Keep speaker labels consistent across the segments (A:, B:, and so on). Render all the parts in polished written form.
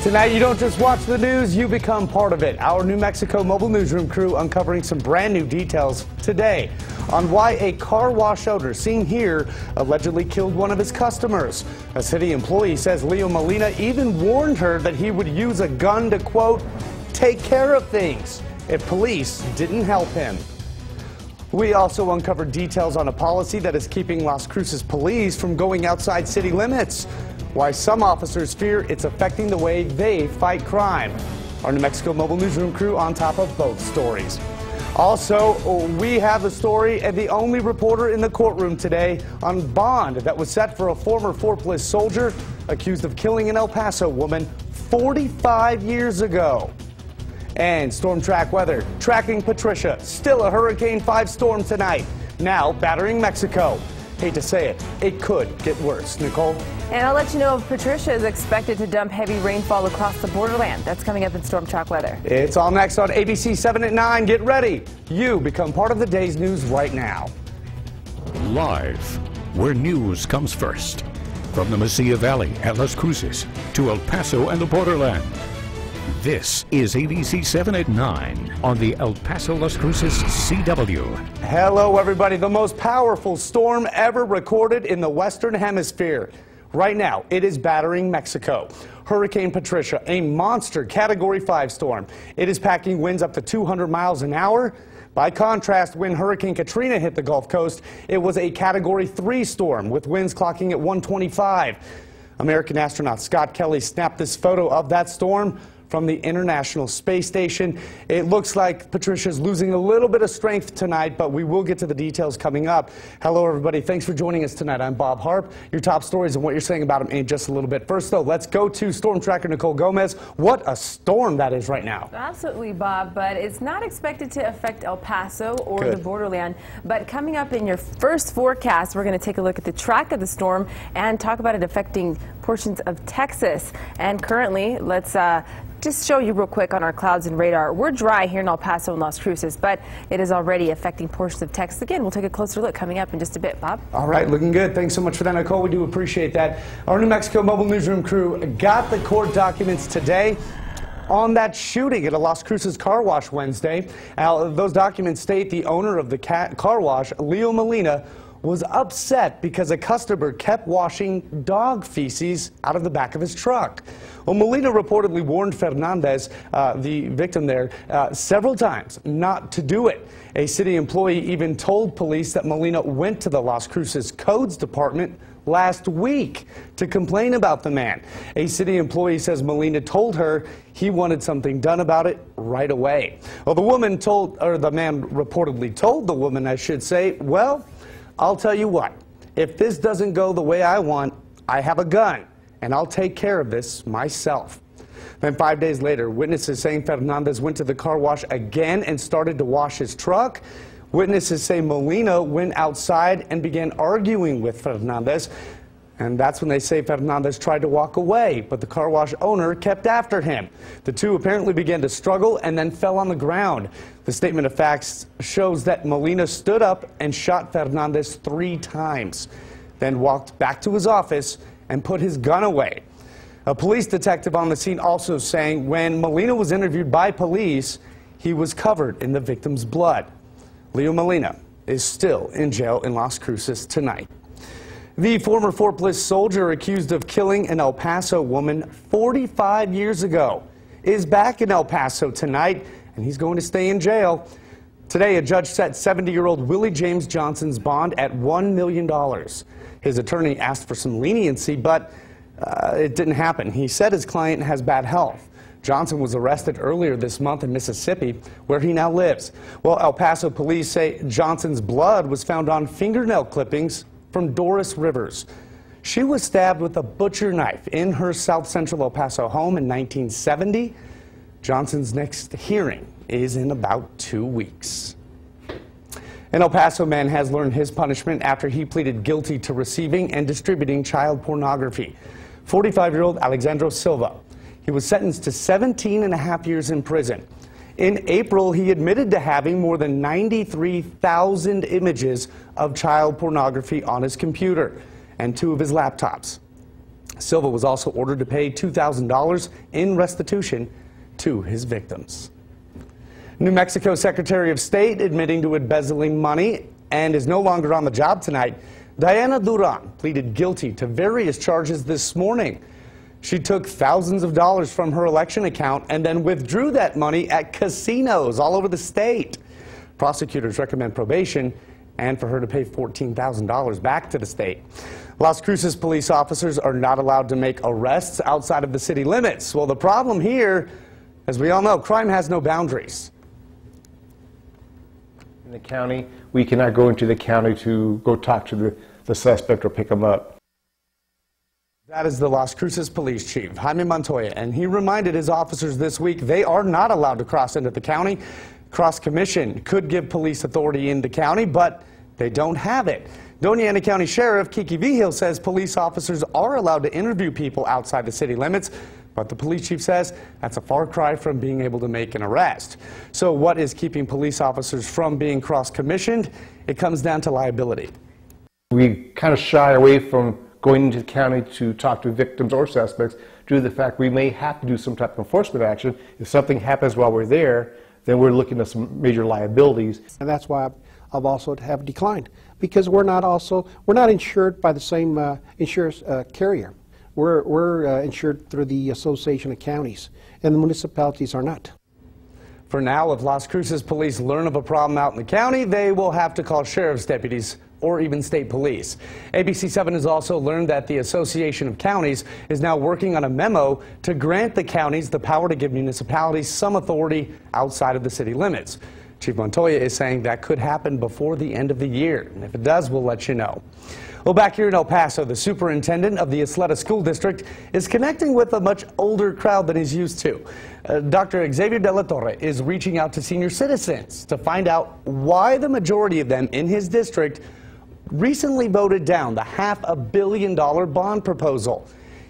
A: Tonight, you don't just watch the news, you become part of it. Our New Mexico mobile newsroom crew uncovering some brand new details today on why a car wash owner seen here allegedly killed one of his customers. A city employee says Leo Molina even warned her that he would use a gun to, quote, take care of things if police didn't help him. We also uncovered details on a policy that is keeping Las Cruces police from going outside city limits. Why some officers fear it's affecting the way they fight crime. Our New Mexico mobile newsroom crew on top of both stories. Also, we have the story and the only reporter in the courtroom today on bond that was set for a former Fort Bliss soldier accused of killing an El Paso woman 45 years ago. And storm track weather, tracking Patricia, still a Hurricane 5 storm tonight, now battering Mexico. Hate to say it, it could get worse. Nicole?
B: And I'll let you know if Patricia is expected to dump heavy rainfall across the borderland. That's coming up in Storm Track Weather.
A: It's all next on ABC-7 at 9. Get ready. You become part of the day's news right now.
C: Live, where news comes first. From the Mesilla Valley at Las Cruces to El Paso and the borderland. This is ABC-7 at 9 on the El Paso Las Cruces CW.
A: Hello, everybody. The most powerful storm ever recorded in the Western Hemisphere. Right now, it is battering Mexico. Hurricane Patricia, a monster Category 5 storm. It is packing winds up to 200 miles an hour. By contrast, when Hurricane Katrina hit the Gulf Coast, it was a Category 3 storm with winds clocking at 125. American astronaut Scott Kelly snapped this photo of that storm from the International Space Station. It looks like Patricia's losing a little bit of strength tonight, but we will get to the details coming up. Hello, everybody. Thanks for joining us tonight. I'm Bob Harp. Your top stories and what you're saying about them in just a little bit. First, though, let's go to storm tracker Nichole Gomez. What a storm that is right now.
B: Absolutely, Bob, but it's not expected to affect El Paso or the borderland. But coming up in your first forecast, we're going to take a look at the track of the storm and talk about it affecting portions of Texas. And currently, let's just show you real quick on our clouds and radar. We're dry here in El Paso and Las Cruces, but it is already affecting portions of Texas. Again, we'll take a closer look coming up in just a bit, Bob.
A: All right, looking good. Thanks so much for that, Nicole. We do appreciate that. Our New Mexico mobile newsroom crew got the court documents today on that shooting at a Las Cruces car wash Wednesday. Those documents state the owner of the car wash, Leo Molina, was upset because a customer kept washing dog feces out of the back of his truck. Well, Molina reportedly warned Fernandez, the victim there, several times not to do it. A city employee even told police that Molina went to the Las Cruces Codes Department last week to complain about the man. A city employee says Molina told her he wanted something done about it right away. Well, the man reportedly told the woman, I should say, well, I'll tell you what, if this doesn't go the way I want, I have a gun, and I'll take care of this myself. Then 5 days later, witnesses saying Fernandez went to the car wash again and started to wash his truck. Witnesses say Molina went outside and began arguing with Fernandez, and that's when they say Fernandez tried to walk away, but the car wash owner kept after him. The two apparently began to struggle and then fell on the ground. The statement of facts shows that Molina stood up and shot Fernandez 3 times, then walked back to his office and put his gun away. A police detective on the scene also saying when Molina was interviewed by police, he was covered in the victim's blood. Leo Molina is still in jail in Las Cruces tonight. The former Fort Bliss soldier accused of killing an El Paso woman 45 years ago is back in El Paso tonight, and he's going to stay in jail. Today, a judge set 70-year-old Willie James Johnson's bond at $1 million. His attorney asked for some leniency, but it didn't happen. He said his client has bad health. Johnson was arrested earlier this month in Mississippi, where he now lives. Well, El Paso police say Johnson's blood was found on fingernail clippings from Doris Rivers. She was stabbed with a butcher knife in her South Central El Paso home in 1970. Johnson's next hearing is in about 2 weeks. An El Paso man has learned his punishment after he pleaded guilty to receiving and distributing child pornography. 45-year-old Alexandro Silva. He was sentenced to 17.5 years in prison. In April, he admitted to having more than 93,000 images of child pornography on his computer and 2 of his laptops. Silva was also ordered to pay $2,000 in restitution to his victims. New Mexico Secretary of State admitting to embezzling money and is no longer on the job tonight. Diana Duran pleaded guilty to various charges this morning. She took thousands of dollars from her election account and then withdrew that money at casinos all over the state. Prosecutors recommend probation and for her to pay $14,000 back to the state. Las Cruces police officers are not allowed to make arrests outside of the city limits. Well, the problem here, as we all know, crime has no boundaries.
D: In the county, we cannot go into the county to go talk to the suspect or pick him up.
A: That is the Las Cruces police chief, Jaime Montoya, and he reminded his officers this week they are not allowed to cross into the county. Cross Commission could give police authority in the county, but they don't have it. Doña Ana County Sheriff Kiki Vigil says police officers are allowed to interview people outside the city limits, but the police chief says that's a far cry from being able to make an arrest. So what is keeping police officers from being cross-commissioned? It comes down to liability.
D: We kind of shy away from going into the county to talk to victims or suspects due to the fact we may have to do some type of enforcement action. If something happens while we're there, then we're looking at some major liabilities.
E: And that's why I've also have declined, because we're not insured by the same insurance carrier. We're insured through the Association of Counties, and the municipalities are not.
A: For now, if Las Cruces police learn of a problem out in the county, they will have to call sheriff's deputies or even state police. ABC-7 has also learned that the Association of Counties is now working on a memo to grant the counties the power to give municipalities some authority outside of the city limits. Chief Montoya is saying that could happen before the end of the year, and if it does, we'll let you know. Well, back here in El Paso, the superintendent of the Isleta School District is connecting with a much older crowd than he's used to. Dr. Xavier de la Torre is reaching out to senior citizens to find out why the majority of them in his district recently voted down the $500 million bond proposal.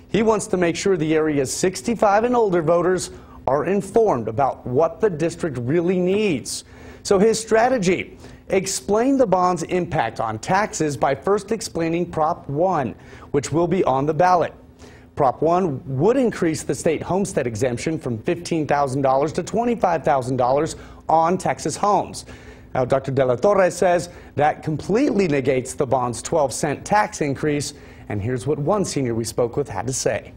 A: He wants to make sure the area's 65 and older voters are informed about what the district really needs. So his strategy: explain the bond's impact on taxes by first explaining Prop 1, which will be on the ballot. Prop 1 would increase the state homestead exemption from $15,000 to $25,000 on Texas homes. Now, Dr. De La Torre says that completely negates the bond's 12-cent tax increase, and here's what one senior we spoke with had to say.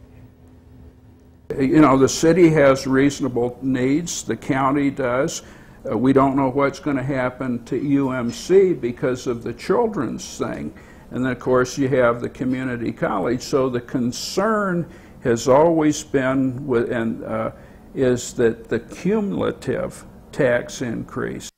F: You know, the city has reasonable needs, the county does. We don't know what's going to happen to UMC because of the children's thing. And then, of course, you have the community college. So the concern has always been is that the cumulative tax increase.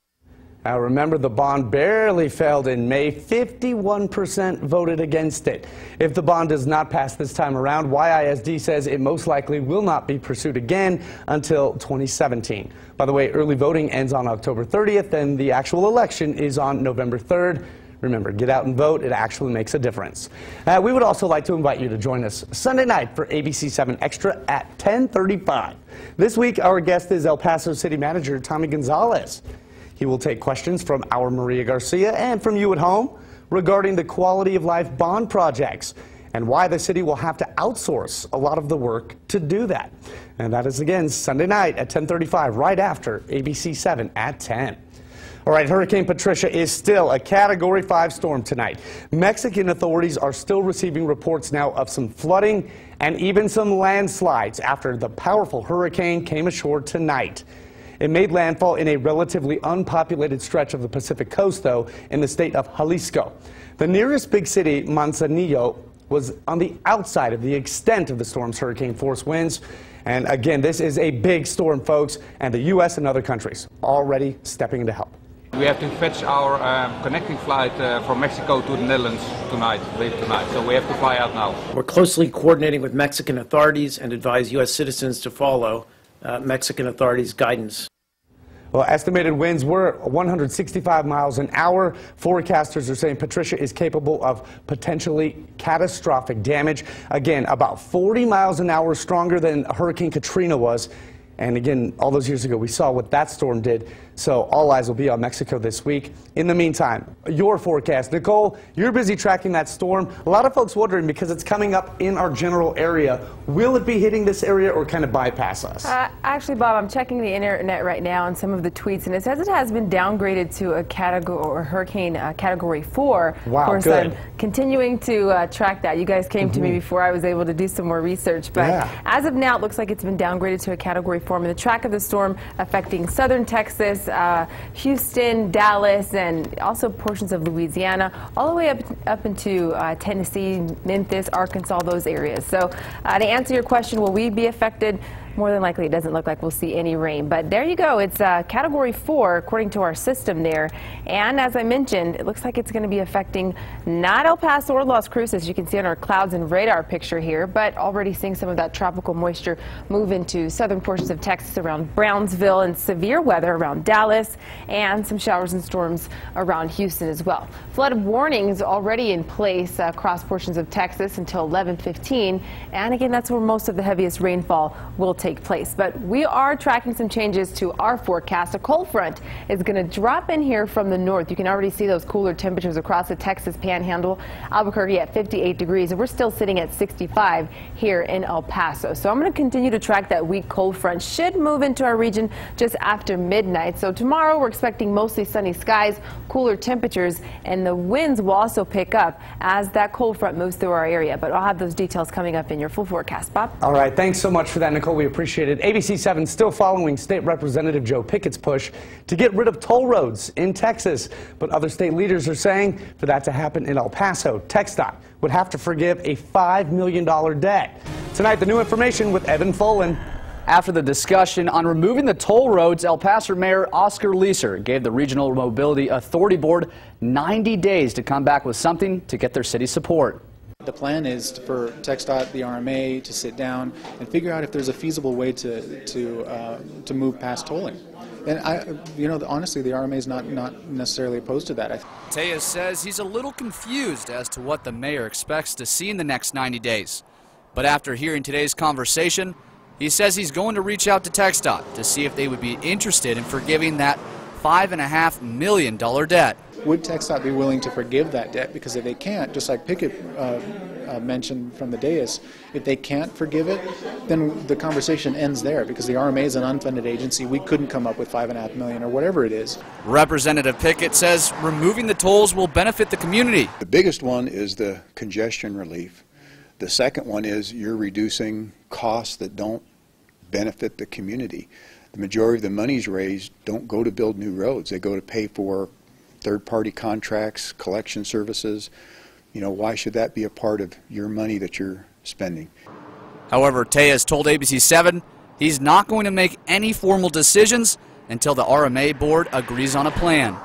A: Now remember, the bond barely failed in May. 51% voted against it. If the bond does not pass this time around, YISD says it most likely will not be pursued again until 2017. By the way, early voting ends on October 30th, and the actual election is on November 3rd. Remember, get out and vote. It actually makes a difference. We would also like to invite you to join us Sunday night for ABC-7 Extra at 10:35. This week, our guest is El Paso City Manager Tommy Gonzalez. He will take questions from our Maria Garcia and from you at home regarding the quality of life bond projects and why the city will have to outsource a lot of the work to do that. And that is again Sunday night at 10:35, right after ABC-7 at 10. All right, Hurricane Patricia is still a Category 5 storm tonight. Mexican authorities are still receiving reports now of some flooding and even some landslides after the powerful hurricane came ashore tonight. It made landfall in a relatively unpopulated stretch of the Pacific coast, though, in the state of Jalisco. The nearest big city, Manzanillo, was on the outside of the extent of the storm's hurricane force winds. And again, this is a big storm, folks, and the U.S. and other countries already stepping in to help.
G: We have to fetch our connecting flight from Mexico to the Netherlands late tonight, so we have to fly out now.
H: We're closely coordinating with Mexican authorities and advise U.S. citizens to follow Mexican authorities' guidance.
A: Well, estimated winds were 165 miles an hour. Forecasters are saying Patricia is capable of potentially catastrophic damage. Again, about 40 miles an hour stronger than Hurricane Katrina was. And again, all those years ago, we saw what that storm did. So all eyes will be on Mexico this week. In the meantime, your forecast. Nichole, you're busy tracking that storm. A lot of folks wondering, because it's coming up in our general area, will it be hitting this area or kind of bypass us?
B: Actually, Bob, I'm checking the internet right now on some of the tweets, and it says it has been downgraded to a category or hurricane category 4.
A: Wow,
B: of course,
A: good.
B: I'm continuing to track that. You guys came to me before I was able to do some more research, but as of now, it looks like it's been downgraded to a category 4. And the track of the storm affecting southern Texas, Houston, Dallas, and also portions of Louisiana, all the way up into Tennessee, Memphis, Arkansas, those areas. So to answer your question, will we be affected? More than likely, it doesn't look like we'll see any rain. But there you go. It's category 4 according to our system there. And as I mentioned, it looks like it's going to be affecting not El Paso or Las Cruces. You can see on our clouds and radar picture here, but already seeing some of that tropical moisture move into southern portions of Texas around Brownsville, and severe weather around Dallas, and some showers and storms around Houston as well. Flood warnings already in place across portions of Texas until 11:15. And again, that's where most of the heaviest rainfall will take place. But we are tracking some changes to our forecast. A cold front is going to drop in here from the north. You can already see those cooler temperatures across the Texas Panhandle. Albuquerque at 58 degrees, and we're still sitting at 65 here in El Paso. So I'm going to continue to track that weak cold front. Should move into our region just after midnight. So tomorrow we're expecting mostly sunny skies, cooler temperatures, and the winds will also pick up as that cold front moves through our area. But I'll have those details coming up in your full forecast. Bob?
A: All right, thanks so much for that, Nichole. We appreciate it. ABC-7 still following State Representative Joe Pickett's push to get rid of toll roads in Texas. But other state leaders are saying for that to happen in El Paso, TxDOT would have to forgive a $5 million debt. Tonight, the new information with Evan Folan.
I: After the discussion on removing the toll roads, El Paso Mayor Oscar Leeser gave the Regional Mobility Authority Board 90 days to come back with something to get their city's support.
J: The plan is for TxDOT, the RMA, to sit down and figure out if there's a feasible way to move past tolling. And honestly, the RMA is not necessarily opposed to that.
K: Tejas says he's a little confused as to what the mayor expects to see in the next 90 days. But after hearing today's conversation, he says he's going to reach out to TxDOT to see if they would be interested in forgiving that $5.5 million debt.
J: Would TxDOT be willing to forgive that debt? Because if they can't, just like Pickett mentioned from the dais, if they can't forgive it, then the conversation ends there, because the RMA is an unfunded agency. We couldn't come up with $5.5 million or whatever it is.
K: Representative Pickett says removing the tolls will benefit the community.
L: The biggest one is the congestion relief. The second one is you're reducing costs that don't benefit the community. The majority of the monies raised don't go to build new roads. They go to pay for third-party contracts, collection services. You know, why should that be a part of your money that you're spending?
K: However, Tejas told ABC-7 he's not going to make any formal decisions until the RMA board agrees on a plan.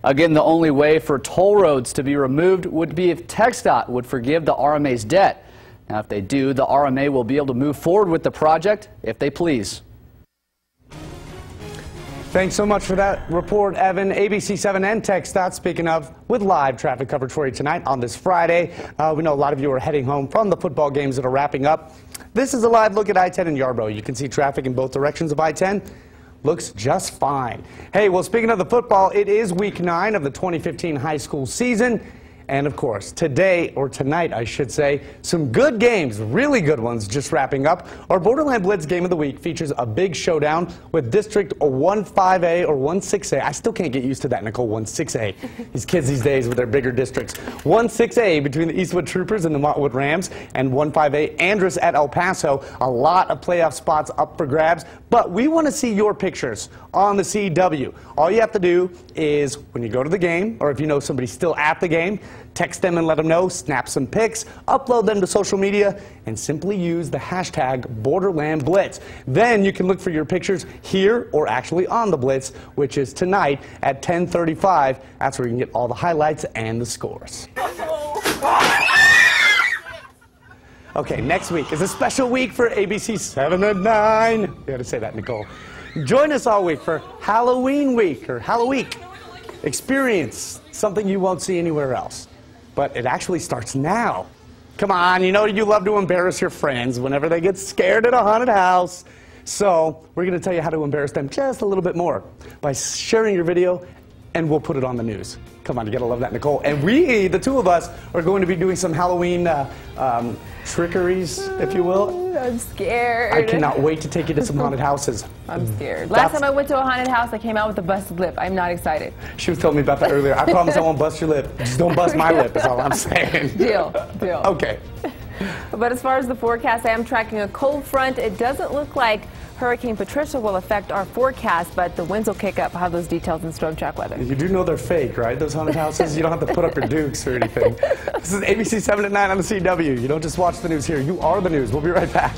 I: Again, the only way for toll roads to be removed would be if TxDOT would forgive the RMA's debt. Now, if they do, the RMA will be able to move forward with the project if they please.
A: Thanks so much for that report, Evan. ABC-7 and TxDOT, speaking of, with live traffic coverage for you tonight on this Friday. We know a lot of you are heading home from the football games that are wrapping up. This is a live look at I-10 in Yarborough. You can see traffic in both directions of I-10. Looks just fine. Hey, well, speaking of the football, it is week 9 of the 2015 high school season. And of course, today, or tonight, I should say, some good games, really good ones, just wrapping up. Our Borderland Blitz Game of the Week features a big showdown with District 15A or 16A. I still can't get used to that, Nichole, 16A. These kids these days with their bigger districts. 16A between the Eastwood Troopers and the Montwood Rams, and 15A Andrus at El Paso. A lot of playoff spots up for grabs, but we want to see your pictures on the CW. All you have to do is, when you go to the game, or if you know somebody's still at the game, text them and let them know, snap some pics, upload them to social media, and simply use the hashtag Borderland Blitz. Then you can look for your pictures here or actually on the Blitz, which is tonight at 10:35. That's where you can get all the highlights and the scores. Okay, next week is a special week for ABC-7 at 9. You got to say that, Nichole. Join us all week for Halloween Week, or Halloweek. Experience something you won't see anywhere else. But it actually starts now. Come on, you know you love to embarrass your friends whenever they get scared at a haunted house. So we're going to tell you how to embarrass them just a little bit more by sharing your video, and we'll put it on the news. Come on, you gotta love that, Nichole. And we, the two of us, are going to be doing some Halloween trickeries, if you will.
B: I'm scared.
A: I cannot wait to take you to some haunted houses.
B: I'm scared. Last time I went to a haunted house, I came out with a busted lip. I'm not excited.
A: She was telling me about that earlier. I promise I won't bust your lip. Just don't bust my lip, is all I'm saying.
B: Deal.
A: Okay.
B: But as far as the forecast, I am tracking a cold front. It doesn't look like Hurricane Patricia will affect our forecast, but the winds will kick up. I'll have those details in Storm Track Weather.
A: You do know they're fake, right? Those haunted houses? You don't have to put up your dukes or anything. This is ABC 7 at 9 on the CW. You don't just watch the news here. You are the news. We'll be right back.